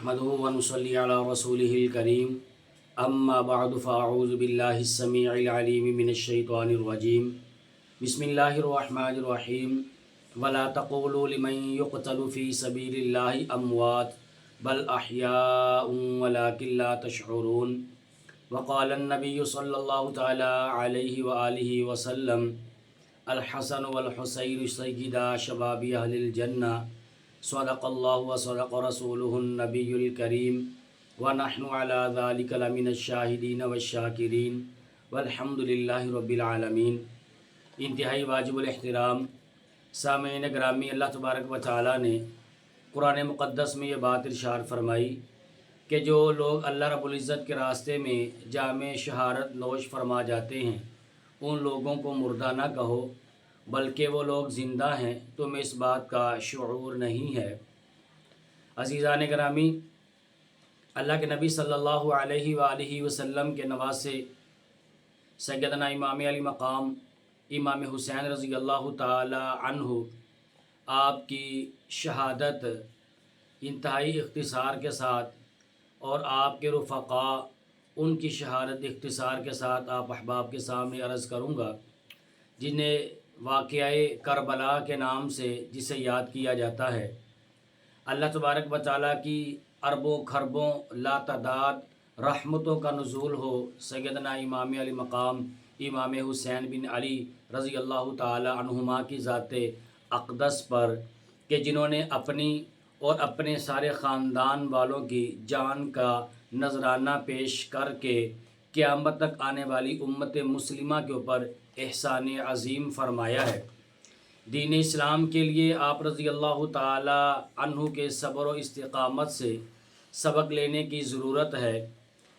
نحمده ونصلي على رسوله الكريم اما بعد فاعوذ بالله السميع العليم من الشيطان الرجيم بسم الله الرحمن الرحيم ولا تقولوا لمن يقتل في سبيل الله اموات بل احياء ولكن لا تشعرون وقال النبي صلى الله تعالى عليه وآله وسلم الحسن والحسين سيدا شباب اهل الجنہ صدق اللہ و صدق رسولہ النبی الکریم ونحن علی ذلک لمن الشاہدین والشاکرین والحمد للہ رب العالمین۔ انتہائی واجب الاحترام سامعین گرامی، اللہ تبارک و تعالیٰ نے قرآن مقدس میں یہ بات ارشاد فرمائی کہ جو لوگ اللہ رب العزت کے راستے میں جام شہادت نوش فرما جاتے ہیں ان لوگوں کو مردہ نہ کہو بلکہ وہ لوگ زندہ ہیں، تمہیں اس بات کا شعور نہیں ہے۔ عزیزان گرامی، اللہ کے نبی صلی اللہ علیہ وآلہ وسلم کے نواسے سیدنا امام علی مقام امام حسین رضی اللہ تعالی عنہ، آپ کی شہادت انتہائی اختصار کے ساتھ اور آپ کے رفقاء ان کی شہادت اختصار کے ساتھ آپ احباب کے سامنے عرض کروں گا، جنہیں واقعہ کربلا کے نام سے جسے یاد کیا جاتا ہے۔ اللہ تبارک و تعالیٰ کی اربوں کھربوں لا تعداد رحمتوں کا نزول ہو سیدنا امام علی مقام امام حسین بن علی رضی اللہ تعالی عنہما کی ذات اقدس پر، کہ جنہوں نے اپنی اور اپنے سارے خاندان والوں کی جان کا نذرانہ پیش کر کے قیامت تک آنے والی امت مسلمہ کے اوپر احسان عظیم فرمایا ہے۔ دین اسلام کے لیے آپ رضی اللہ تعالی عنہ کے صبر و استقامت سے سبق لینے کی ضرورت ہے۔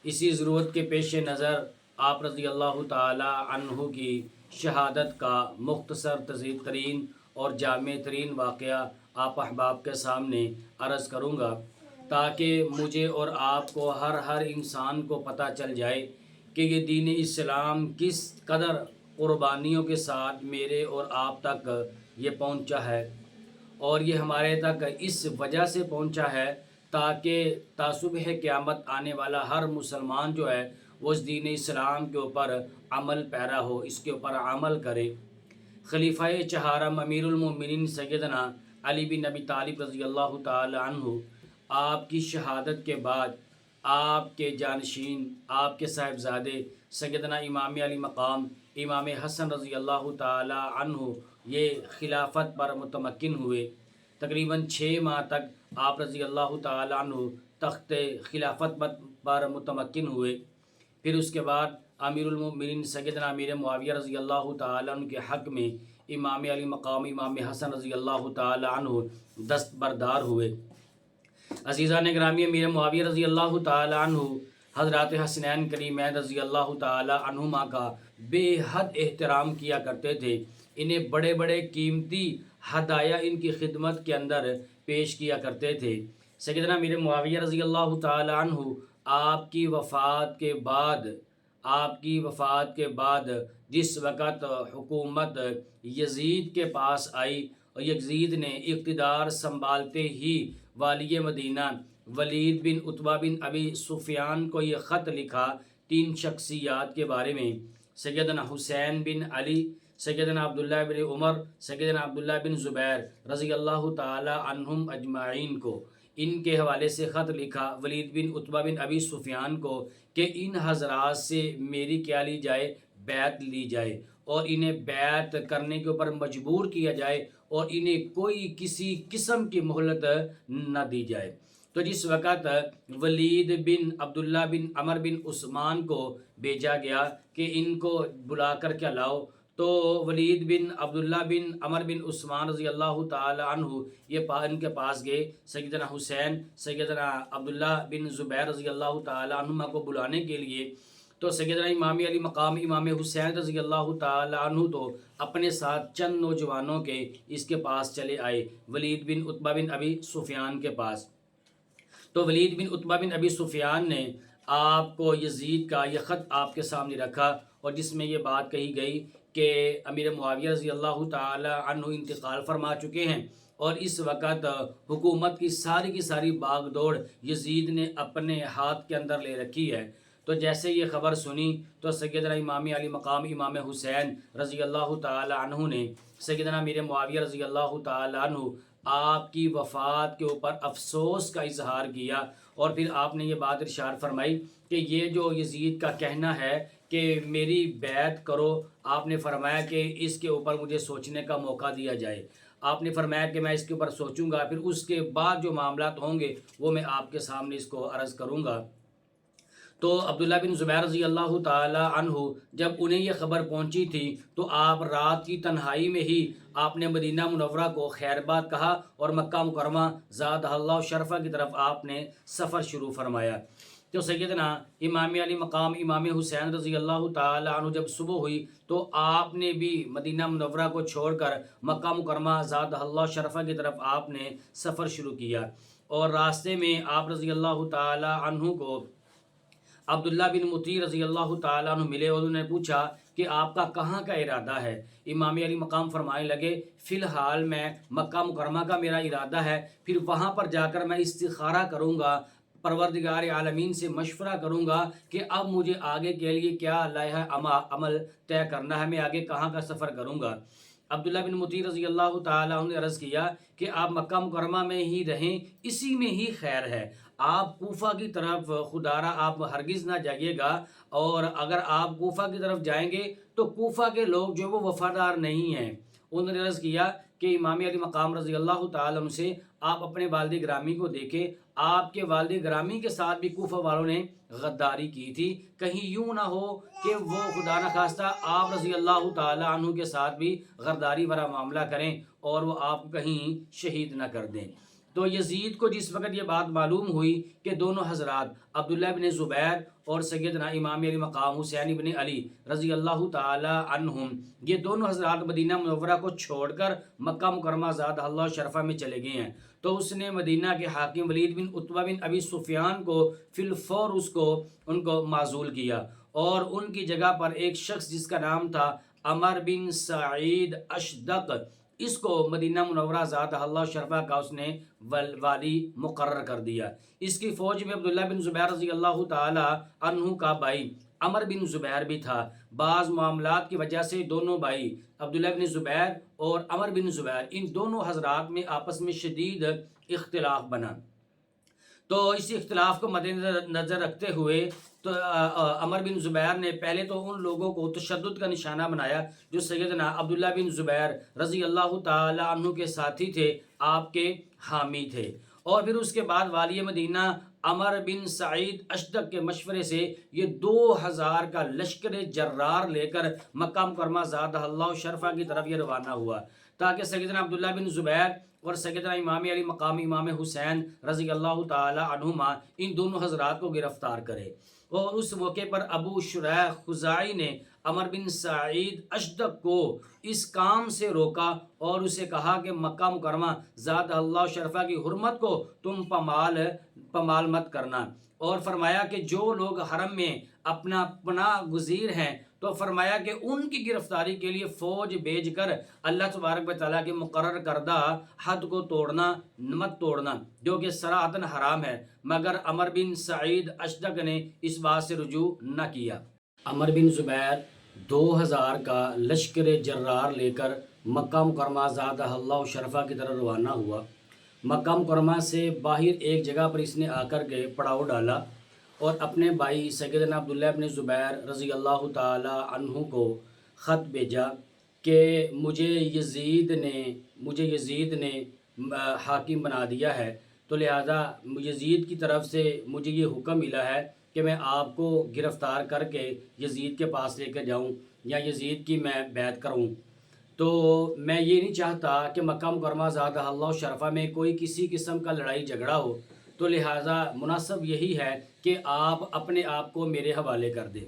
اسی ضرورت کے پیش نظر آپ رضی اللہ تعالی عنہ کی شہادت کا مختصر ترین اور جامع ترین واقعہ آپ احباب کے سامنے عرض کروں گا، تاکہ مجھے اور آپ کو ہر انسان کو پتہ چل جائے کہ یہ دین اسلام کس قدر قربانیوں کے ساتھ میرے اور آپ تک یہ پہنچا ہے، اور یہ ہمارے تک اس وجہ سے پہنچا ہے تاکہ صبح قیامت آنے والا ہر مسلمان جو ہے وہ اس دین اسلام کے اوپر عمل پیرا ہو، اس کے اوپر عمل کرے۔ خلیفہ چہارم امیر المومنین سیدنا علی بن ابی طالب رضی اللہ تعالی عنہ، آپ کی شہادت کے بعد آپ کے جانشین، آپ کے صاحبزادے سیدنا امام علی مقام امام حسن رضی اللہ تعالی عنہ یہ خلافت پر متمکن ہوئے۔ تقریباً 6 ماہ تک آپ رضی اللہ تعالی عنہ تخت خلافت پر متمکن ہوئے۔ پھر اس کے بعد امیر المومنین سیدنا امیر معاویہ رضی اللہ تعالی عنہ کے حق میں امام علی مقام امام حسن رضی اللہ تعالی عنہ دستبردار ہوئے۔ عزیزان گرامی، امیر معاویہ رضی اللہ تعالی عنہ حضرات حسنین کریمین رضی اللہ تعالی عنہما کا بے حد احترام کیا کرتے تھے۔ انہیں بڑے بڑے قیمتی ہدایہ ان کی خدمت کے اندر پیش کیا کرتے تھے۔ سیدنا امیر معاویہ رضی اللہ تعالی عنہ آپ کی وفات کے بعد جس وقت حکومت یزید کے پاس آئی اور یزید نے اقتدار سنبھالتے ہی والی مدینہ ولید بن عتبہ بن ابی سفیان کو یہ خط لکھا 3 شخصیات کے بارے میں، سیدنا حسین بن علی، سیدنا عبداللہ بن عمر، سیدنا عبداللہ بن زبیر رضی اللہ تعالی عنہم اجمعین کو۔ ان کے حوالے سے خط لکھا ولید بن عتبہ بن ابی سفیان کو کہ ان حضرات سے میری کیا لی جائے، بیعت لی جائے، اور انہیں بیعت کرنے کے اوپر مجبور کیا جائے اور انہیں کوئی کسی قسم کی مہلت نہ دی جائے۔ تو جس وقت ولید بن عبداللہ بن عمر بن عثمان کو بھیجا گیا کہ ان کو بلا کر کے لاؤ، تو ولید بن عبداللہ بن عمر بن عثمان رضی اللہ تعالی عنہ یہ ان کے پاس گئے سیدنا حسین سیدنا عبداللہ بن زبیر رضی اللہ تعالی عنہما کو بلانے کے لیے۔ تو سیدنا امام علی مقام امام حسین رضی اللہ تعالی عنہ تو اپنے ساتھ چند نوجوانوں کے اس کے پاس چلے آئے، ولید بن عتبہ بن ابی سفیان کے پاس۔ تو ولید بن عتبہ بن ابی سفیان نے آپ کو یزید کا یہ خط آپ کے سامنے رکھا، اور جس میں یہ بات کہی گئی کہ امیر معاویہ رضی اللہ تعالی عنہ انتقال فرما چکے ہیں اور اس وقت حکومت کی ساری باغ دوڑ یزید نے اپنے ہاتھ کے اندر لے رکھی ہے۔ تو جیسے یہ خبر سنی تو سیدنا امام علی مقام امام حسین رضی اللہ تعالی عنہ نے سیدنا امیر معاویہ رضی اللہ تعالی عنہ آپ کی وفات کے اوپر افسوس کا اظہار کیا، اور پھر آپ نے یہ بات ارشاد فرمائی کہ یہ جو یزید کا کہنا ہے کہ میری بیعت کرو، آپ نے فرمایا کہ اس کے اوپر مجھے سوچنے کا موقع دیا جائے۔ آپ نے فرمایا کہ میں اس کے اوپر سوچوں گا، پھر اس کے بعد جو معاملات ہوں گے وہ میں آپ کے سامنے اس کو عرض کروں گا۔ تو عبداللہ بن زبیر رضی اللہ تعالی عنہ جب انہیں یہ خبر پہنچی تھی تو آپ رات کی تنہائی میں ہی آپ نے مدینہ منورہ کو خیر بات کہا اور مکہ مکرمہ زادہ اللہ شرفہ کی طرف آپ نے سفر شروع فرمایا۔ تو سیدنا امام علی مقام امام حسین رضی اللہ تعالی عنہ جب صبح ہوئی تو آپ نے بھی مدینہ منورہ کو چھوڑ کر مکہ مکرمہ زادہ اللہ شرفہ کی طرف آپ نے سفر شروع کیا، اور راستے میں آپ رضی اللہ تعالی عنہ کو عبداللہ بن مطیع رضی اللہ تعالیٰ عنہ ملے اور انہوں نے پوچھا کہ آپ کا کہاں کا ارادہ ہے؟ امام علی مقام فرمانے لگے فی الحال میں مکہ مکرمہ کا میرا ارادہ ہے، پھر وہاں پر جا کر میں استخارہ کروں گا، پروردگار عالمین سے مشورہ کروں گا کہ اب مجھے آگے کے لیے کیا لائحہ عمل طے کرنا ہے، میں آگے کہاں کا سفر کروں گا۔ عبداللہ بن مطیع رضی اللہ تعالیٰ عنہ نے عرض کیا کہ آپ مکہ مکرمہ میں ہی رہیں، اسی میں ہی خیر ہے، آپ کوفہ کی طرف خدارہ آپ ہرگز نہ جائیے گا، اور اگر آپ کوفہ کی طرف جائیں گے تو کوفہ کے لوگ جو وہ وفادار نہیں ہیں۔ انہوں نے عرض کیا کہ امام علی مقام رضی اللہ تعالیٰ عنہ سے آپ اپنے والد گرامی کو دیکھیں، آپ کے والد گرامی کے ساتھ بھی کوفہ والوں نے غداری کی تھی، کہیں یوں نہ ہو کہ وہ خدا نخواستہ آپ رضی اللہ تعالیٰ عنہ کے ساتھ بھی غداری والا معاملہ کریں اور وہ آپ کو کہیں شہید نہ کر دیں۔ تو یزید کو جس وقت یہ بات معلوم ہوئی کہ دونوں حضرات عبداللہ بن زبیر اور سیدنا امام علی مقام حسین بن علی رضی اللہ تعالی عنہم یہ دونوں حضرات مدینہ منورہ کو چھوڑ کر مکہ مکرمہ زادہ اللہ شرفہ میں چلے گئے ہیں، تو اس نے مدینہ کے حاکم ولید بن عتبہ بن ابی سفیان کو فی الفور ان کو معزول کیا، اور ان کی جگہ پر ایک شخص جس کا نام تھا عمر بن سعید اشدق، اس کو مدینہ منورہ زادہ اللہ شرفہ کا اس نے والی مقرر کر دیا۔ اس کی فوج میں عبداللہ بن زبیر رضی اللہ تعالی عنہ کا بھائی عمر بن زبیر بھی تھا۔ بعض معاملات کی وجہ سے دونوں بھائی عبداللہ بن زبیر اور عمر بن زبیر ان دونوں حضرات میں آپس میں شدید اختلاف بنا، تو اس اختلاف کو مد نظر رکھتے ہوئے تو عمر بن زبیر نے پہلے تو ان لوگوں کو تشدد کا نشانہ بنایا جو سیدنا عبداللہ بن زبیر رضی اللہ تعالی عنہ کے ساتھی تھے، آپ کے حامی تھے، اور پھر اس کے بعد والی مدینہ عمر بن سعید اشدق کے مشورے سے یہ 2000 کا لشکر جرار لے کر مکہ مکرمہ زادہ اللہ شرفہ کی طرف یہ روانہ ہوا، تاکہ سیدنا عبداللہ بن زبیر اور سیدنا امام علی مقام امام حسین رضی اللہ تعالی عنہما ان دونوں حضرات کو گرفتار کرے۔ اور اس موقع پر ابو شریح خزاعی نے عمر بن سعید اشدق کو اس کام سے روکا اور اسے کہا کہ مکہ مکرمہ زادہ اللہ شرفہ کی حرمت کو تم پامال مت کرنا، اور فرمایا کہ جو لوگ حرم میں اپنا پناہ گزیر ہیں تو فرمایا کہ ان کی گرفتاری کے لیے فوج بھیج کر اللہ تبارک و تعالیٰ کے مقرر کردہ حد کو مت توڑنا، جو کہ صراحتاً حرام ہے، مگر عمر بن سعید اشدق نے اس بات سے رجوع نہ کیا۔ عمر بن زبیر 2000 کا لشکر جرار لے کر مکہ مکرمہ زادہ اللہ شرفہ کی طرف روانہ ہوا۔ مکہ مکرمہ سے باہر ایک جگہ پر اس نے آ کر کے پڑاؤ ڈالا اور اپنے بھائی سیدنا عبداللہ بن زبیر رضی اللہ تعالی عنہ کو خط بھیجا کہ مجھے یزید نے حاکم بنا دیا ہے، تو لہذا یزید کی طرف سے مجھے یہ حکم ملا ہے کہ میں آپ کو گرفتار کر کے یزید کے پاس لے کے جاؤں یا یزید کی میں بیعت کروں، تو میں یہ نہیں چاہتا کہ مکہ مکرمہ زادہ اللہ شرفہ میں کوئی کسی قسم کا لڑائی جھگڑا ہو، تو لہٰذا مناسب یہی ہے کہ آپ اپنے آپ کو میرے حوالے کر دیں۔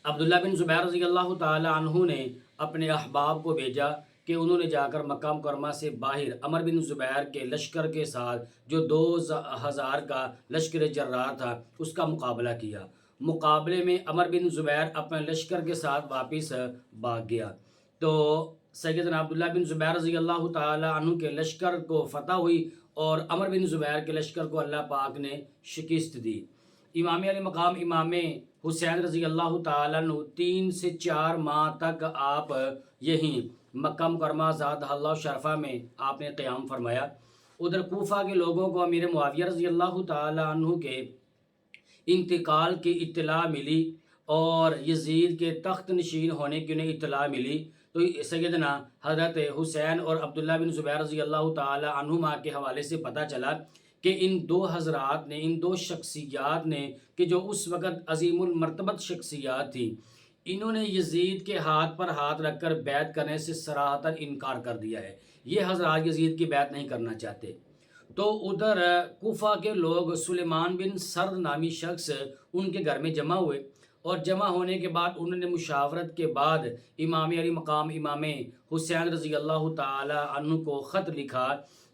عبداللہ بن زبیر رضی اللہ تعالی عنہ نے اپنے احباب کو بھیجا کہ انہوں نے جا کر مکہ مکرمہ سے باہر عمر بن زبیر کے لشکر کے ساتھ جو 2000 کا لشکر جرار تھا اس کا مقابلہ کیا۔ مقابلے میں عمر بن زبیر اپنے لشکر کے ساتھ واپس بھاگ گیا، تو سیدنا عبداللہ بن زبیر رضی اللہ تعالی عنہ کے لشکر کو فتح ہوئی اور عمر بن زبیر کے لشکر کو اللہ پاک نے شکست دی۔ امام علی مقام امام حسین رضی اللہ تعالیٰ عنہ 3 سے 4 ماہ تک آپ یہیں مکہ مکرمہ زادہ اللہ شرفہ میں آپ نے قیام فرمایا۔ ادھر کوفہ کے لوگوں کو امیر معاویہ رضی اللہ تعالیٰ عنہ کے انتقال کی اطلاع ملی اور یزید کے تخت نشین ہونے کی انہیں اطلاع ملی، تو سیدنا حضرت حسین اور عبداللہ بن زبیر رضی اللہ تعالی عنہما کے حوالے سے پتہ چلا کہ ان دو حضرات نے، ان دو شخصیات نے کہ جو اس وقت عظیم المرتبت شخصیات تھی، انہوں نے یزید کے ہاتھ پر ہاتھ رکھ کر بیعت کرنے سے صراحتاً انکار کر دیا ہے۔ یہ حضرات یزید کی بیعت نہیں کرنا چاہتے۔ تو ادھر کوفہ کے لوگ سلیمان بن سرد نامی شخص ان کے گھر میں جمع ہوئے، اور جمع ہونے کے بعد انہوں نے مشاورت کے بعد امام علی مقام امام حسین رضی اللہ تعالی عنہ کو خط لکھا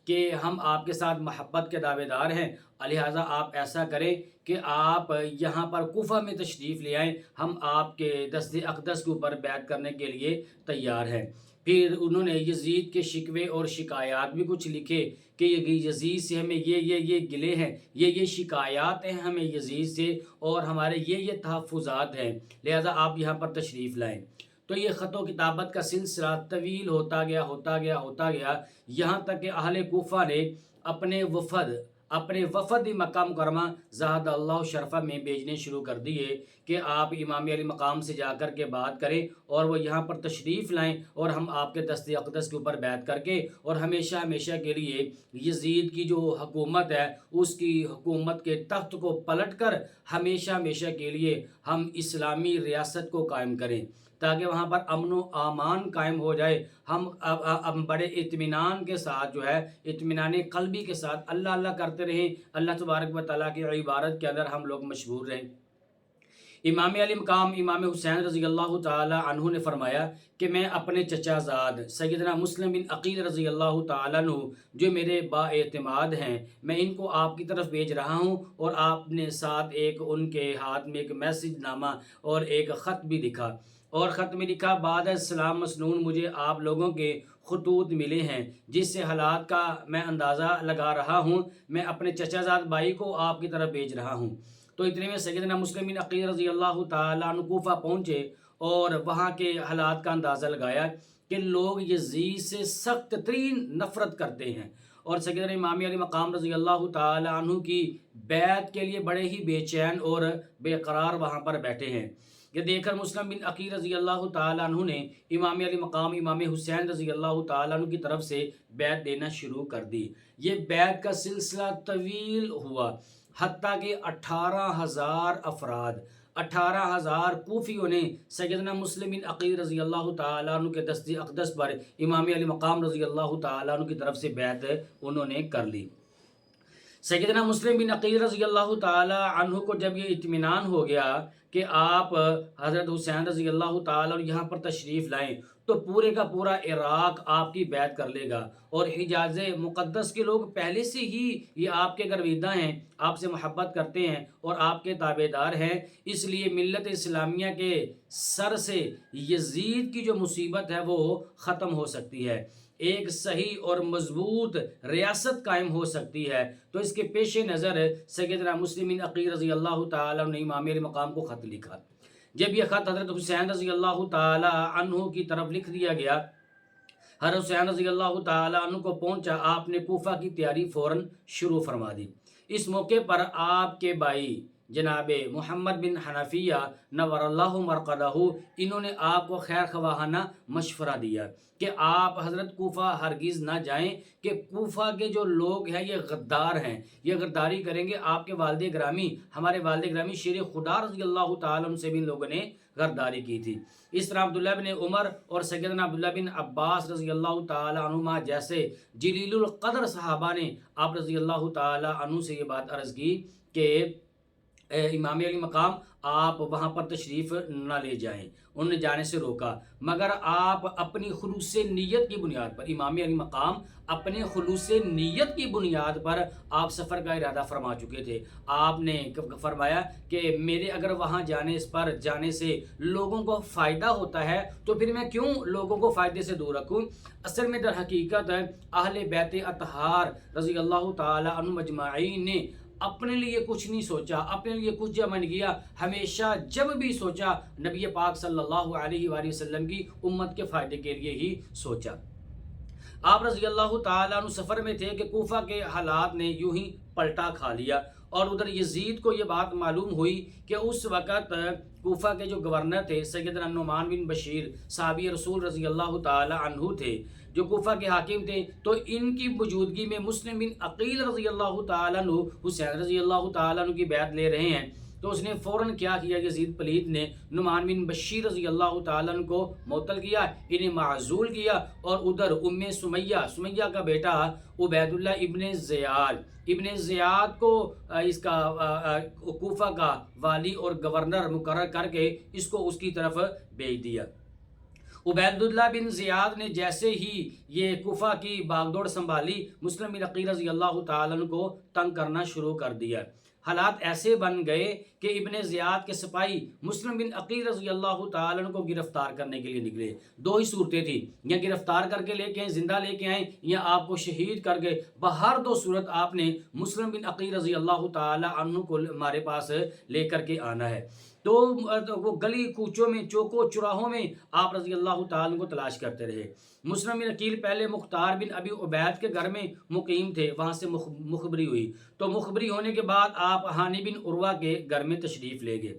کہ ہم آپ کے ساتھ محبت کے دعوے دار ہیں، لہٰذا آپ ایسا کریں کہ آپ یہاں پر کوفہ میں تشریف لے آئیں، ہم آپ کے دست اقدس کے اوپر بیعت کرنے کے لیے تیار ہیں۔ پھر انہوں نے یزید کے شکوے اور شکایات بھی کچھ لکھے کہ یزید سے ہمیں یہ گلے ہیں، یہ شکایات ہیں ہمیں یزید سے، اور ہمارے یہ تحفظات ہیں، لہذا آپ یہاں پر تشریف لائیں۔ تو یہ خط و کتابت کا سلسلہ طویل ہوتا گیا یہاں تک کہ اہل کوفہ نے اپنے وفد مکہ مکرمہ زادہ اللہ شرفہ میں بھیجنے شروع کر دیے کہ آپ امام علی مقام سے جا کر کے بات کریں اور وہ یہاں پر تشریف لائیں، اور ہم آپ کے دست اقدس کے اوپر بیعت کر کے اور ہمیشہ کے لیے یزید کی جو حکومت ہے اس کی حکومت کے تخت کو پلٹ کر ہمیشہ کے لیے ہم اسلامی ریاست کو قائم کریں، تاکہ وہاں پر امن و امان قائم ہو جائے۔ ہم بڑے اطمینان کے ساتھ جو ہے، اطمینان قلبی کے ساتھ اللہ کرتے رہیں، اللہ تبارک و تعالیٰ کی عبادت کے اندر ہم لوگ مشغول رہیں۔ امام علی مقام امام حسین رضی اللہ تعالی عنہ نے فرمایا کہ میں اپنے چچا زاد سیدنا مسلم بن عقیل رضی اللہ تعالی عنہ جو میرے با اعتماد ہیں، میں ان کو آپ کی طرف بھیج رہا ہوں، اور آپ نے ساتھ ان کے ہاتھ میں ایک میسج نامہ اور ایک خط بھی لکھا، اور خط میں لکھا بعد السلام مسنون مجھے آپ لوگوں کے خطوط ملے ہیں جس سے حالات کا میں اندازہ لگا رہا ہوں، میں اپنے چچا زاد بھائی کو آپ کی طرف بھیج رہا ہوں۔ تو اتنے میں سیدنا مسلم بن عقیل رضی اللہ تعالیٰ عنہ کوفہ پہنچے اور وہاں کے حالات کا اندازہ لگایا کہ لوگ یزید سے سخت ترین نفرت کرتے ہیں، اور سیدنا امام علی مقام رضی اللہ تعالیٰ عنہ کی بیعت کے لیے بڑے ہی بے چین اور بے قرار وہاں پر بیٹھے ہیں۔ یہ دیکھ کر مسلم بن عقیل رضی اللہ تعالیٰ عنہ نے امام علی مقام امام حسین رضی اللہ تعالیٰ عنہ کی طرف سے بیعت دینا شروع کر دی۔ یہ بیعت کا سلسلہ طویل ہوا، حتیٰ کہ 18,000 کوفیوں نے سیدنا مسلم بن عقیل رضی اللہ تعالیٰ عنہ کے دست اقدس پر امام علی مقام رضی اللہ تعالیٰ عنہ کی طرف سے بیعت انہوں نے کر لی۔ سیدنا مسلم بن عقیل رضی اللہ تعالیٰ عنہ کو جب یہ اطمینان ہو گیا کہ آپ حضرت حسین رضی اللہ تعالیٰ عنہ یہاں پر تشریف لائیں تو پورے کا پورا عراق آپ کی بیعت کر لے گا، اور حجاز مقدس کے لوگ پہلے سے ہی یہ آپ کے گرویدہ ہیں، آپ سے محبت کرتے ہیں اور آپ کے تابع دار ہیں، اس لیے ملت اسلامیہ کے سر سے یزید کی جو مصیبت ہے وہ ختم ہو سکتی ہے، ایک صحیح اور مضبوط ریاست قائم ہو سکتی ہے۔ تو اس کے پیش نظر سیدنا مسلم بن عقیل رضی اللہ تعالیٰ عنہ نے امام علی مقام کو خط لکھا۔ جب یہ خط حضرت حسین رضی اللہ تعالیٰ عنہ کی طرف لکھ دیا گیا، حضرت حسین رضی اللہ تعالیٰ عنہ کو پہنچا، آپ نے کوفہ کی تیاری فوراً شروع فرما دی۔ اس موقع پر آپ کے بھائی جناب محمد بن حنفیہ نور اللہ مرقدہ انہوں نے آپ کو خیر خواہانہ مشورہ دیا کہ آپ حضرت کوفہ ہرگز نہ جائیں، کہ کوفہ کے جو لوگ ہیں یہ غدار ہیں، یہ غداری کریں گے۔ آپ کے والد گرامی، ہمارے والد گرامی شیر خدا رضی اللہ تعالیٰ عنہ سے بھی ان لوگوں نے غداری کی تھی۔ اس طرح عبداللہ بن عمر اور سیدنا عبداللہ بن عباس رضی اللہ تعالیٰ عنہما جیسے جلیل القدر صحابہ نے آپ رضی اللہ تعالیٰ عنہ سے یہ بات عرض کی کہ امام علی مقام آپ وہاں پر تشریف نہ لے جائیں، انہوں نے جانے سے روکا، مگر آپ اپنی خلوص نیت کی بنیاد پر، امام علی مقام اپنے خلوص نیت کی بنیاد پر آپ سفر کا ارادہ فرما چکے تھے۔ آپ نے فرمایا کہ میرے اگر وہاں جانے سے لوگوں کو فائدہ ہوتا ہے تو پھر میں کیوں لوگوں کو فائدے سے دور رکھوں۔ اصل میں در حقیقت اہل بیت اطہار رضی اللہ تعالی عنہم اجمعین نے اپنے لیے کچھ نہیں سوچا، اپنے لیے کچھ جمع نہیں کیا، ہمیشہ جب بھی سوچا نبی پاک صلی اللہ علیہ وآلہ وسلم کی امت کے فائدے کے لیے ہی سوچا۔ آپ رضی اللہ تعالیٰ عنہ سفر میں تھے کہ کوفہ کے حالات نے یوں ہی پلٹا کھا لیا، اور ادھر یزید کو یہ بات معلوم ہوئی کہ اس وقت کوفہ کے جو گورنر تھے سیدنا نعمان بن بشیر صحابی رسول رضی اللہ تعالی عنہ تھے، جو کوفہ کے حاکم تھے، تو ان کی موجودگی میں مسلم بن عقیل رضی اللہ تعالی عنہ حسین رضی اللہ تعالی عنہ کی بیعت لے رہے ہیں۔ تو اس نے فوراً کیا کیا، یزید پلیت نے نعمان بن بشیر رضی اللہ تعالیٰ عنہ کو معطل کیا، انہیں معزول کیا، اور ادھر ام سمیہ کا بیٹا عبید اللہ ابن زیاد کو اس کا کوفہ کا والی اور گورنر مقرر کر کے اس کو اس کی طرف بھیج دیا۔ عبید اللہ بن زیاد نے جیسے ہی یہ کوفہ کی باغ دوڑ سنبھالی، مسلم بن عقیل رضی اللہ تعالیٰ عنہ کو تنگ کرنا شروع کر دیا۔ حالات ایسے بن گئے کہ ابن زیاد کے سپاہی مسلم بن عقیل رضی اللہ تعالیٰ عنہ کو گرفتار کرنے کے لیے نکلے۔ دو ہی صورتیں تھیں، یا گرفتار کر کے لے کے آئیں، زندہ لے کے آئیں، یا آپ کو شہید کر کے۔ بہر دو صورت آپ نے مسلم بن عقیل رضی اللہ تعالیٰ عنہ کو ہمارے پاس لے کر کے آنا ہے۔ تو وہ گلی کوچوں میں، چوکوں چراہوں میں آپ رضی اللہ تعالیٰ کو تلاش کرتے رہے۔ مسلم بن عقیل پہلے مختار بن ابی عبید کے گھر میں مقیم تھے، وہاں سے مخبری ہوئی، تو مخبری ہونے کے بعد آپ ہانی بن عروہ کے گھر میں تشریف لے گئے،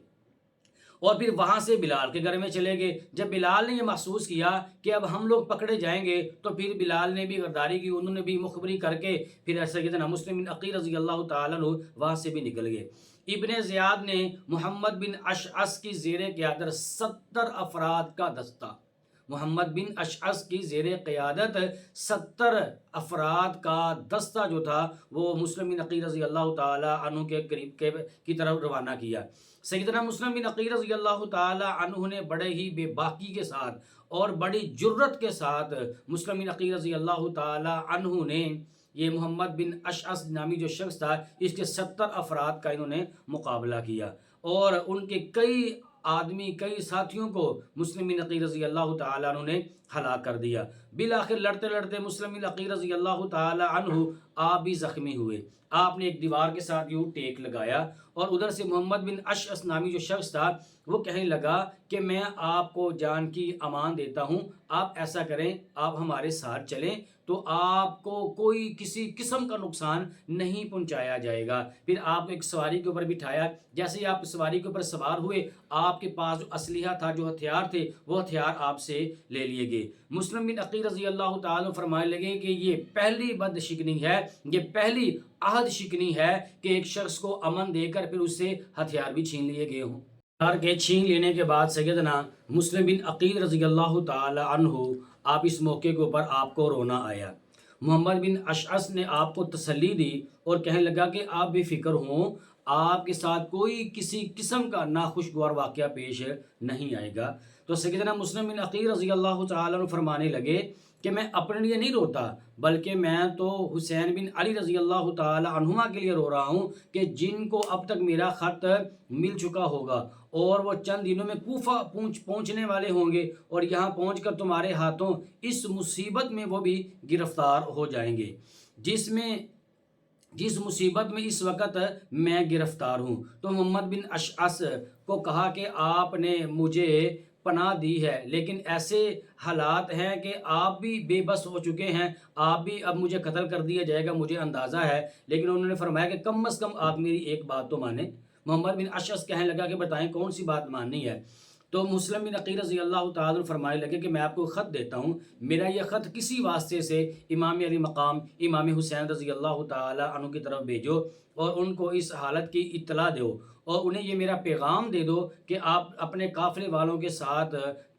اور پھر وہاں سے بلال کے گھر میں چلے گئے۔ جب بلال نے یہ محسوس کیا کہ اب ہم لوگ پکڑے جائیں گے، تو پھر بلال نے بھی غداری کی، انہوں نے بھی مخبری کر کے پھر سیدنا مسلم بن عقیل رضی اللہ تعالیٰ عنہ وہاں سے بھی نکل گئے۔ ابن زیاد نے محمد بن اشعث کی زیر قیادت 70 افراد کا دستہ، محمد بن اشعث کی زیر قیادت 70 افراد کا دستہ جو تھا وہ مسلم بن عقیل رضی اللہ تعالی عنہ کے قریب کی طرف روانہ کیا۔ سیدنا مسلم بن عقیل رضی اللہ تعالی عنہ نے بڑے ہی بے باکی کے ساتھ اور بڑی جرت کے ساتھ مسلم بن عقیل رضی اللہ تعالی عنہ نے یہ محمد بن اشعث نامی جو شخص تھا، اس کے 70 افراد کا انہوں نے مقابلہ کیا، اور ان کے کئی ساتھیوں کو مسلم بن عقیل رضی اللہ تعالیٰ عنہ نے ہلاک کر دیا۔ بالآخر لڑتے لڑتے مسلم بن عقیل رضی اللہ تعالیٰ عنہ آپ بھی زخمی ہوئے۔ آپ نے ایک دیوار کے ساتھ یوں ٹیک لگایا، اور ادھر سے محمد بن اشعث نامی جو شخص تھا وہ کہنے لگا کہ میں آپ کو جان کی امان دیتا ہوں، آپ ایسا کریں، آپ ہمارے ساتھ چلیں تو آپ کو کوئی کسی قسم کا نقصان نہیں پہنچایا جائے گا۔ پھر آپ ایک سواری کے اوپر بٹھایا، جیسے ہی آپ سواری کے اوپر سوار ہوئے، آپ کے پاس جو اسلحہ تھا، جو ہتھیار تھے، وہ ہتھیار آپ سے لے لیے گئے۔ مسلم بن عقیل رضی اللہ تعالیٰ فرمانے لگے کہ یہ پہلی بد شکنی ہے، یہ پہلی عہد شکنی ہے کہ ایک شخص کو امن دے کر پھر اس سے ہتھیار بھی چھین لیے گئے ہوں۔ ہتھیار کے چھین لینے کے بعد سیدنا مسلم بن عقیل رضی اللہ تعالی عنہ آپ اس موقع کے اوپر آپ کو رونا آیا۔ محمد بن اشعث نے آپ کو تسلی دی اور کہنے لگا کہ آپ بے فکر ہوں، آپ کے ساتھ کوئی کسی قسم کا ناخوشگوار واقعہ پیش نہیں آئے گا۔ تو سیدنا مسلم بن عقیل رضی اللہ تعالیٰ عنہ فرمانے لگے کہ میں اپنے لیے نہیں روتا، بلکہ میں تو حسین بن علی رضی اللہ تعالی عنہما کے لیے رو رہا ہوں کہ جن کو اب تک میرا خط مل چکا ہوگا، اور وہ چند دنوں میں کوفہ پہنچنے والے ہوں گے، اور یہاں پہنچ کر تمہارے ہاتھوں اس مصیبت میں وہ بھی گرفتار ہو جائیں گے جس مصیبت میں اس وقت میں گرفتار ہوں۔ تو محمد بن اشعث کو کہا کہ آپ نے مجھے پناہ دی ہے، لیکن ایسے حالات ہیں کہ آپ بھی بے بس ہو چکے ہیں، آپ بھی اب مجھے قتل کر دیا جائے گا، مجھے اندازہ ہے۔ لیکن انہوں نے فرمایا کہ کم از کم آپ میری ایک بات تو مانیں۔ محمد بن اشعث کہنے لگا کہ بتائیں کون سی بات ماننی ہے۔ تو مسلم بن عقیل رضی اللہ تعالیٰ فرمائے لگے کہ میں آپ کو خط دیتا ہوں، میرا یہ خط کسی واسطے سے امام علی مقام امام حسین رضی اللہ تعالیٰ عنہ کی طرف بھیجو، اور ان کو اس حالت کی اطلاع دو، اور انہیں یہ میرا پیغام دے دو کہ آپ اپنے قافلے والوں کے ساتھ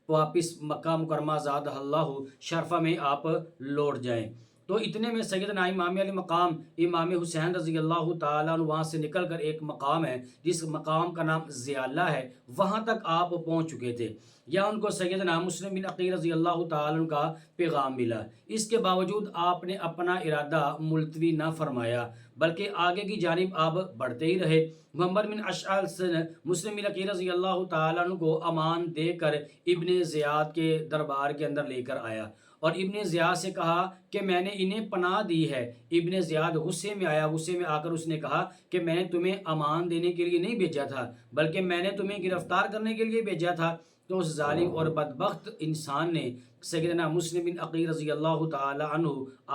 واپس مکہ مکرمہ زادہ اللہ شرفہ میں آپ لوٹ جائیں۔ تو اتنے میں سیدنا امام علی مقام امام حسین رضی اللہ تعالیٰ عنہ وہاں سے نکل کر ایک مقام ہے جس مقام کا نام ضیاللہ ہے، وہاں تک آپ پہنچ چکے تھے، یا ان کو سیدنا مسلم بن عقیل رضی اللہ تعالیٰ عنہ کا پیغام ملا۔ اس کے باوجود آپ نے اپنا ارادہ ملتوی نہ فرمایا بلکہ آگے کی جانب آپ بڑھتے ہی رہے۔ محمد بن اشعث مسلم بن عقیل رضی اللہ تعالیٰ عنہ کو امان دے کر ابن زیاد کے دربار کے اندر لے کر آیا اور ابن زیاد سے کہا کہ میں نے انہیں پناہ دی ہے۔ ابن زیاد غصے میں آیا، غصے میں آ کر اس نے کہا کہ میں نے تمہیں امان دینے کے لیے نہیں بھیجا تھا بلکہ میں نے تمہیں گرفتار کرنے کے لیے بھیجا تھا۔ تو اس ظالم اور بدبخت انسان نے سیدنا مسلم بن عقیل رضی اللہ تعالی عنہ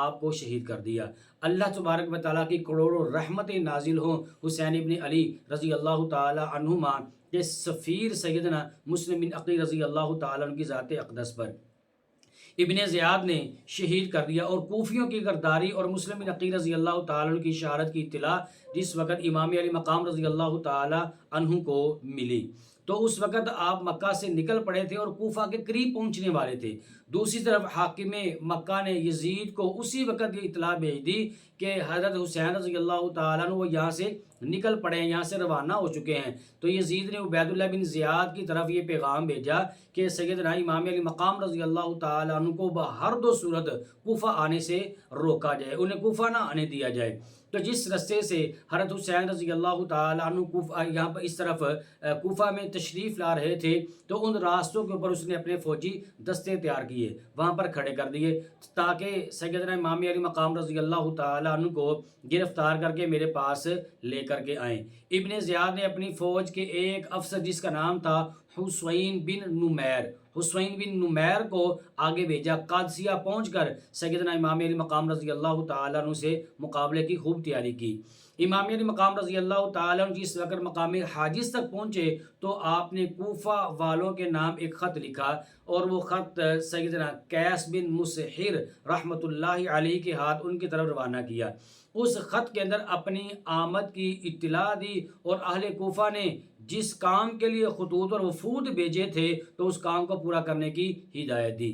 آپ کو شہید کر دیا۔ اللہ تبارک و تعالیٰ کی کروڑوں رحمتیں نازل ہوں حسین ابن علی رضی اللہ تعالی عنہما کے سفیر سیدنا مسلم بن عقیل رضی اللہ تعالی عنہ کی ذات اقدس پر۔ ابن زیاد نے شہید کر دیا، اور کوفیوں کی غداری اور مسلم بن عقیل رضی اللہ تعالیٰ عنہ کی شہادت کی اطلاع جس وقت امام علی مقام رضی اللہ تعالیٰ عنہ کو ملی تو اس وقت آپ مکہ سے نکل پڑے تھے اور کوفہ کے قریب پہنچنے والے تھے۔ دوسری طرف حاکم مکہ نے یزید کو اسی وقت یہ اطلاع بھیج دی کہ حضرت حسین رضی اللہ تعالیٰ عنہ وہ یہاں سے نکل پڑے ہیں، یہاں سے روانہ ہو چکے ہیں۔ تو یزید نے عبید اللہ بن زیاد کی طرف یہ پیغام بھیجا کہ سیدنا امام علی مقام رضی اللہ تعالیٰ عنہ کو بہر دو صورت کوفہ آنے سے روکا جائے، انہیں کوفہ نہ آنے دیا جائے۔ تو جس رستے سے حضرت حسین رضی اللہ تعالیٰ عنہ یہاں پر اس طرف کوفہ میں تشریف لا رہے تھے تو ان راستوں کے اوپر اس نے اپنے فوجی دستے تیار کیے، وہاں پر کھڑے کر دیے تاکہ سیدنا امام علی مقام رضی اللہ تعالیٰ عنہ کو گرفتار کر کے میرے پاس لے کر کے آئیں۔ ابن زیاد نے اپنی فوج کے ایک افسر جس کا نام تھا حسین بن نمیر کو آگے بھیجا۔ قادسیہ پہنچ کر سیدنا امام علی مقام رضی اللہ تعالیٰ عنہ سے مقابلے کی خوب تیاری کی۔ امام علی مقام رضی اللہ تعالیٰ عنہ جس وقت مقام حاجز تک پہنچے تو آپ نے کوفہ والوں کے نام ایک خط لکھا اور وہ خط سیدنا قیس بن مسحر رحمۃ اللہ علیہ کے ہاتھ ان کی طرف روانہ کیا۔ اس خط کے اندر اپنی آمد کی اطلاع دی اور اہل کوفہ نے جس کام کے لیے خطوط اور وفود بھیجے تھے تو اس کام کو پورا کرنے کی ہدایت دی۔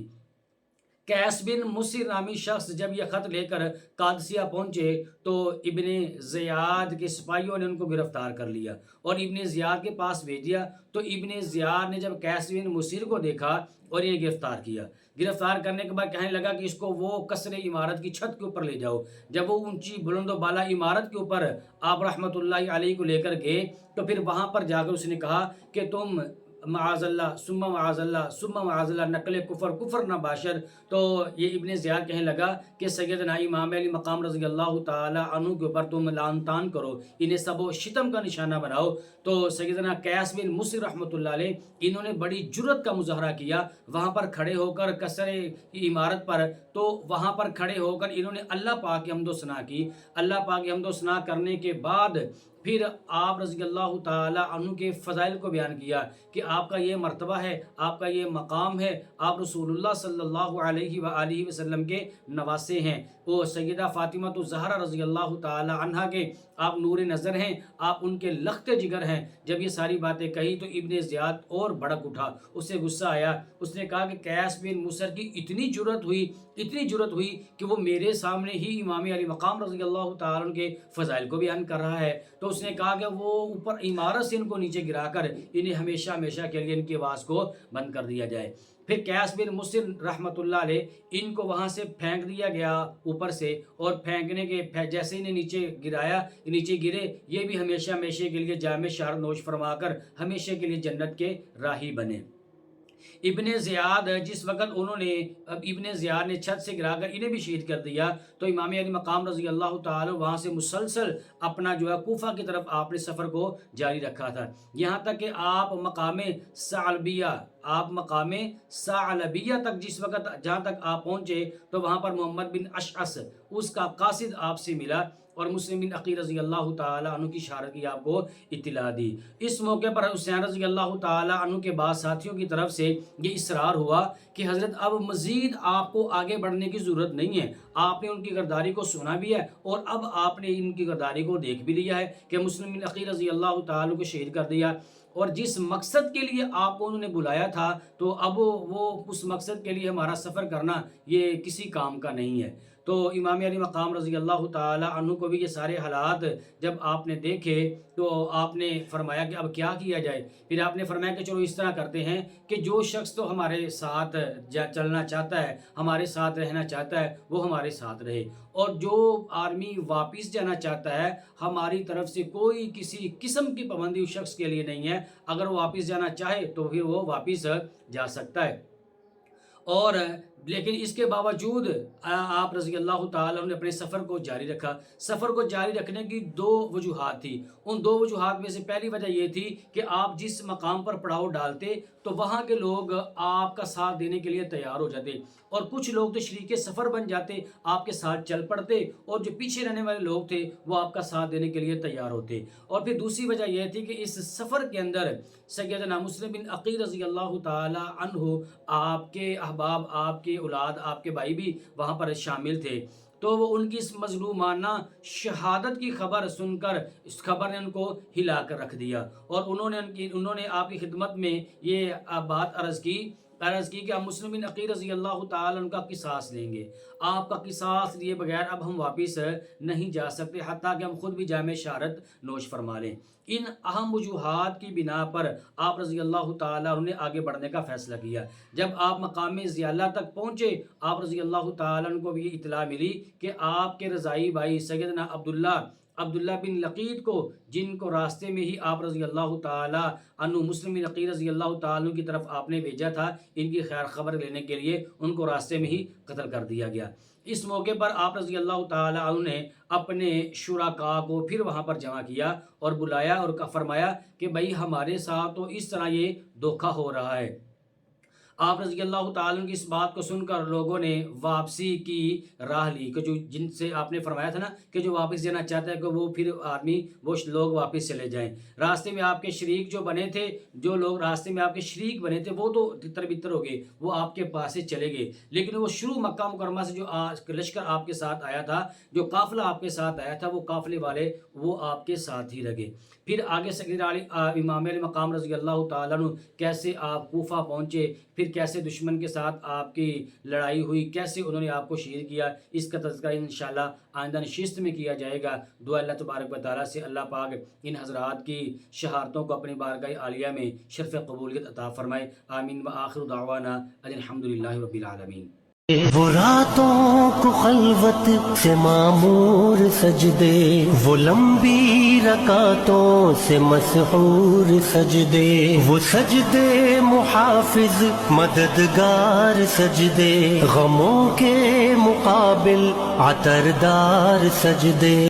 قیس بن مسحر نامی شخص جب یہ خط لے کر قادسیہ پہنچے تو ابن زیاد کے سپاہیوں نے ان کو گرفتار کر لیا اور ابن زیاد کے پاس بھیج دیا۔ تو ابن زیاد نے جب قیس بن مسحر کو دیکھا اور انہیں گرفتار کیا، گرفتار کرنے کے بعد کہنے لگا کہ اس کو وہ قصر عمارت کی چھت کے اوپر لے جاؤ۔ جب وہ اونچی بلند و بالا عمارت کے اوپر آپ رحمۃ اللہ علیہ کو لے کر گئے تو پھر وہاں پر جا کر اس نے کہا کہ تم معاذ اللہ ثم معاذ اللہ ثم معاذ اللہ نقل کفر نہ باشد۔ تو یہ ابن زیاد کہنے لگا کہ سیدنا امام علی مقام رضی اللہ تعالی عنہ کے اوپر تم لعن طعن کرو، انہیں سب و شتم کا نشانہ بناؤ۔ تو سیدنا قیس بن مسحر رحمۃ اللہ علیہ انہوں نے بڑی جرت کا مظاہرہ کیا وہاں پر کھڑے ہو کر قصر عمارت پر۔ تو وہاں پر کھڑے ہو کر انہوں نے اللہ پاک کی حمد و ثنا کی۔ اللہ پاک کی حمد و ثنا کرنے کے بعد پھر آپ رضی اللہ تعالی عنہ کے فضائل کو بیان کیا کہ آپ کا یہ مرتبہ ہے، آپ کا یہ مقام ہے، آپ رسول اللہ صلی اللہ علیہ وآلہ وسلم کے نواسے ہیں، وہ سیدہ فاطمہ الزہرا رضی اللہ تعالی عنہا کے آپ نور نظر ہیں، آپ ان کے لخت جگر ہیں۔ جب یہ ساری باتیں کہی تو ابن زیاد اور بھڑک اٹھا، اسے غصہ آیا۔ اس نے کہا کہ قیس بن مسحر کی اتنی جرت ہوئی کہ وہ میرے سامنے ہی امام علی مقام رضی اللہ تعالیٰ عنہ کے فضائل کو بیان کر رہا ہے۔ تو اس نے کہا کہ وہ اوپر عمارت سے ان کو نیچے گرا کر انہیں ہمیشہ کے لیے ان کی آواز کو بند کر دیا جائے۔ پھر قیس بن مسحر رحمۃ اللہ علیہ ان کو وہاں سے پھینک دیا گیا اوپر سے، اور پھینکنے کے جیسے انہیں نیچے گرایا، نیچے گرے، یہ بھی ہمیشہ کے لیے جام شہر نوش فرما کر ہمیشہ کے لیے جنت کے راہی بنے۔ ابن زیاد جس وقت ابن زیاد نے چھت سے گرا کر انہیں بھی شہید کر دیا تو امام علی مقام رضی اللہ تعالی وہاں سے مسلسل اپنا کوفہ کی طرف آپ نے سفر کو جاری رکھا تھا، یہاں تک کہ آپ مقام ثعلبیہ تک جس وقت جہاں تک آپ پہنچے تو وہاں پر محمد بن اشعث اس کا قاصد آپ سے ملا اور مسلم بن عقیل رضی اللہ تعالی عنہ کی شہادت کی آپ کو اطلاع دی۔ اس موقع پر حسین رضی اللہ تعالی عنہ کے بعض ساتھیوں کی طرف سے یہ اصرار ہوا کہ حضرت اب مزید آپ کو آگے بڑھنے کی ضرورت نہیں ہے، آپ نے ان کی غداری کو سنا بھی ہے اور اب آپ نے ان کی غداری کو دیکھ بھی لیا ہے کہ مسلم بن عقیل رضی اللہ تعالی کو شہید کر دیا، اور جس مقصد کے لیے آپ کو انہوں نے بلایا تھا تو اب وہ اس مقصد کے لیے ہمارا سفر کرنا یہ کسی کام کا نہیں ہے۔ تو امام علی مقام رضی اللہ تعالی عنہ کو بھی یہ سارے حالات جب آپ نے دیکھے تو آپ نے فرمایا کہ اب کیا کیا جائے. پھر آپ نے فرمایا کہ چلو اس طرح کرتے ہیں کہ جو شخص تو ہمارے ساتھ چلنا چاہتا ہے، ہمارے ساتھ رہنا چاہتا ہے، وہ ہمارے ساتھ رہے، اور جو آرمی واپس جانا چاہتا ہے ہماری طرف سے کوئی کسی قسم کی پابندی اس شخص کے لیے نہیں ہے. اگر وہ واپس جانا چاہے تو پھر وہ واپس جا سکتا ہے. اور لیکن اس کے باوجود آپ رضی اللہ تعالیٰ نے اپنے سفر کو جاری رکھا. سفر کو جاری رکھنے کی دو وجوہات تھی. ان دو وجوہات میں سے پہلی وجہ یہ تھی کہ آپ جس مقام پر پڑاؤ ڈالتے تو وہاں کے لوگ آپ کا ساتھ دینے کے لیے تیار ہو جاتے، اور کچھ لوگ تو شریک سفر بن جاتے، آپ کے ساتھ چل پڑتے، اور جو پیچھے رہنے والے لوگ تھے وہ آپ کا ساتھ دینے کے لیے تیار ہوتے. اور پھر دوسری وجہ یہ تھی کہ اس سفر کے اندر سیدنا مسلم بن عقیل رضی اللہ تعالی عنہ، آپ کے احباب، آپ کے اولاد، آپ کے بھائی بھی وہاں پر شامل تھے. تو وہ ان کی اس مظلومانہ شہادت کی خبر سن کر اس خبر نے ان کو ہلا کر رکھ دیا، اور انہوں نے آپ کی خدمت میں یہ بات عرض کی کہ ہم مسلم بن عقیل رضی اللہ تعالیٰ عنہ کا قصاص لیں گے. آپ کا قصاص لیے بغیر اب ہم واپس نہیں جا سکتے حتیٰ کہ ہم خود بھی جامع شہادت نوش فرما لیں. ان اہم وجوہات کی بنا پر آپ رضی اللہ تعالیٰ عنہ نے آگے بڑھنے کا فیصلہ کیا. جب آپ مقام زیالہ تک پہنچے، آپ رضی اللہ تعالیٰ عنہ کو بھی یہ اطلاع ملی کہ آپ کے رضائی بھائی سیدنا عبداللہ بن لقید کو، جن کو راستے میں ہی آپ رضی اللہ تعالیٰ عنہ مسلم بن عقیل رضی اللہ تعالیٰ عنہ کی طرف آپ نے بھیجا تھا ان کی خیر خبر لینے کے لیے، ان کو راستے میں ہی قتل کر دیا گیا. اس موقع پر آپ رضی اللہ تعالیٰ عنہ نے اپنے شرکاء کو پھر وہاں پر جمع کیا اور بلایا اور فرمایا کہ بھائی ہمارے ساتھ تو اس طرح یہ دھوکہ ہو رہا ہے. آپ رضی اللہ تعالیٰ عنہ کی اس بات کو سن کر لوگوں نے واپسی کی راہ لی، کہ جن سے آپ نے فرمایا تھا نا کہ جو واپس جانا چاہتا ہے کہ وہ پھر وہ لوگ واپس چلے جائیں. راستے میں آپ کے شریک جو بنے تھے، جو لوگ راستے میں آپ کے شریک بنے تھے وہ تو تتر بتر ہو گئے، وہ آپ کے پاس سے چلے گئے. لیکن وہ شروع مکہ مکرمہ سے جو لشکر آپ کے ساتھ آیا تھا، جو قافلہ آپ کے ساتھ آیا تھا، وہ قافلے والے وہ آپ کے ساتھ ہی لگے. پھر آگے سیدنا امام علی مقام رضی اللہ تعالیٰ عنہ کیسے آپ کوفہ پہنچے، پھر کیسے دشمن کے ساتھ آپ کی لڑائی ہوئی، کیسے انہوں نے آپ کو شہید کیا، اس کا تذکرہ انشاءاللہ آئندہ نشست میں کیا جائے گا. دعا اللہ تبارک و تعالیٰ سے اللہ پاک ان حضرات کی شہادتوں کو اپنی بارگاہ عالیہ میں شرف قبولیت عطا فرمائے. آمین. وآخر دعوانا الحمدللہ رب العالمین. وہ راتوں کو خلوت سے معمور سجدے، وہ لمبی رکعتوں سے مسحور سجدے، وہ سجدے محافظ مددگار سجدے، غموں کے مقابل عطردار سجدے.